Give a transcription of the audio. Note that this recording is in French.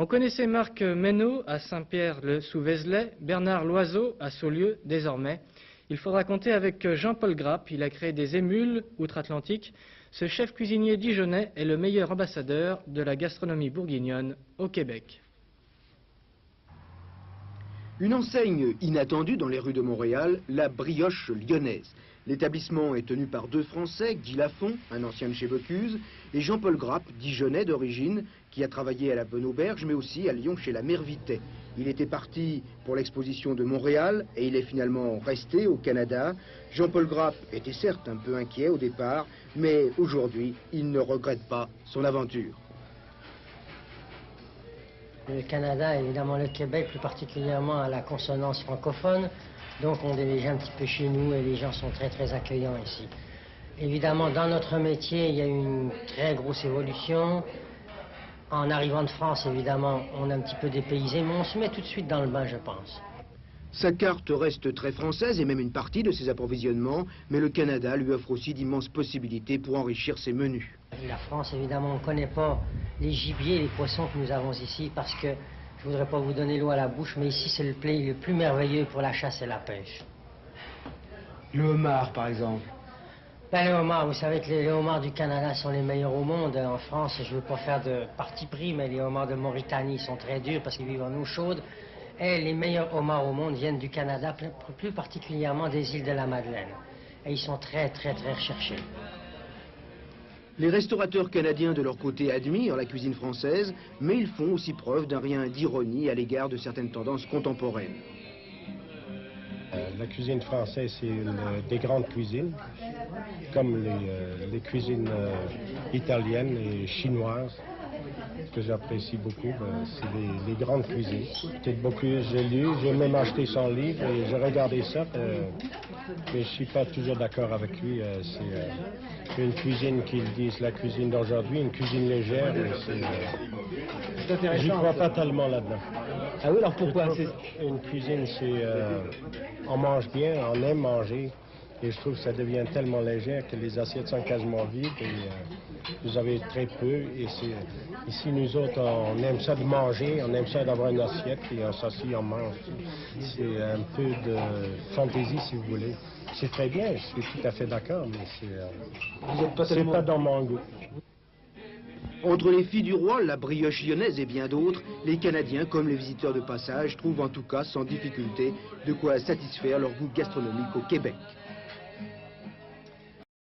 On connaissait Marc Meynaud à Saint-Pierre-le-Sous-Vézelay, Bernard Loiseau à Saulieu désormais. Il faudra compter avec Jean-Paul Grappe, il a créé des émules outre-Atlantique. Ce chef cuisinier dijonnais est le meilleur ambassadeur de la gastronomie bourguignonne au Québec. Une enseigne inattendue dans les rues de Montréal, la brioche lyonnaise. L'établissement est tenu par deux Français, Guy Lafont, un ancien de chez Bocuse, et Jean-Paul Grappe, dijonnais d'origine, qui a travaillé à la Bonne Auberge, mais aussi à Lyon chez la Mère Vitet. Il était parti pour l'exposition de Montréal et il est finalement resté au Canada. Jean-Paul Grappe était certes un peu inquiet au départ, mais aujourd'hui, il ne regrette pas son aventure. Le Canada, évidemment le Québec, plus particulièrement à la consonance francophone. Donc on est déjà un petit peu chez nous et les gens sont très très accueillants ici. Évidemment, dans notre métier, il y a eu une très grosse évolution. En arrivant de France, évidemment, on est un petit peu dépaysé, mais on se met tout de suite dans le bain, je pense. Sa carte reste très française et même une partie de ses approvisionnements, mais le Canada lui offre aussi d'immenses possibilités pour enrichir ses menus. La France, évidemment, on ne connaît pas les gibiers, les poissons que nous avons ici, parce que je ne voudrais pas vous donner l'eau à la bouche, mais ici, c'est le pays le plus merveilleux pour la chasse et la pêche. Le homard, par exemple. Ben, les homards, vous savez que les homards du Canada sont les meilleurs au monde. En France, je ne veux pas faire de parti pris, mais les homards de Mauritanie sont très durs parce qu'ils vivent en eau chaude. Et les meilleurs homards au monde viennent du Canada, plus particulièrement des îles de la Madeleine. Et ils sont très, très, très recherchés. Les restaurateurs canadiens de leur côté admirent la cuisine française, mais ils font aussi preuve d'un rien d'ironie à l'égard de certaines tendances contemporaines. La cuisine française, c'est une des grandes cuisines, comme les cuisines italiennes et chinoises, que j'apprécie beaucoup. C'est les grandes cuisines. Peut-être beaucoup, j'ai lu, j'ai même acheté son livre et j'ai regardé ça, mais je ne suis pas toujours d'accord avec lui. C'est une cuisine qu'ils disent la cuisine d'aujourd'hui, une cuisine légère. J'y crois pas tellement là-dedans. Ah oui, alors pourquoi? Une cuisine, c'est on mange bien, on aime manger, et je trouve que ça devient tellement léger que les assiettes sont quasiment vides et vous avez très peu. Et ici, nous autres, on aime ça de manger, on aime ça d'avoir une assiette et on s'assied, on mange. C'est un peu de fantaisie, si vous voulez. C'est très bien, je suis tout à fait d'accord, mais c'est pas dans mon goût. Entre les filles du roi, la brioche lyonnaise et bien d'autres, les Canadiens, comme les visiteurs de passage, trouvent en tout cas sans difficulté de quoi satisfaire leur goût gastronomique au Québec.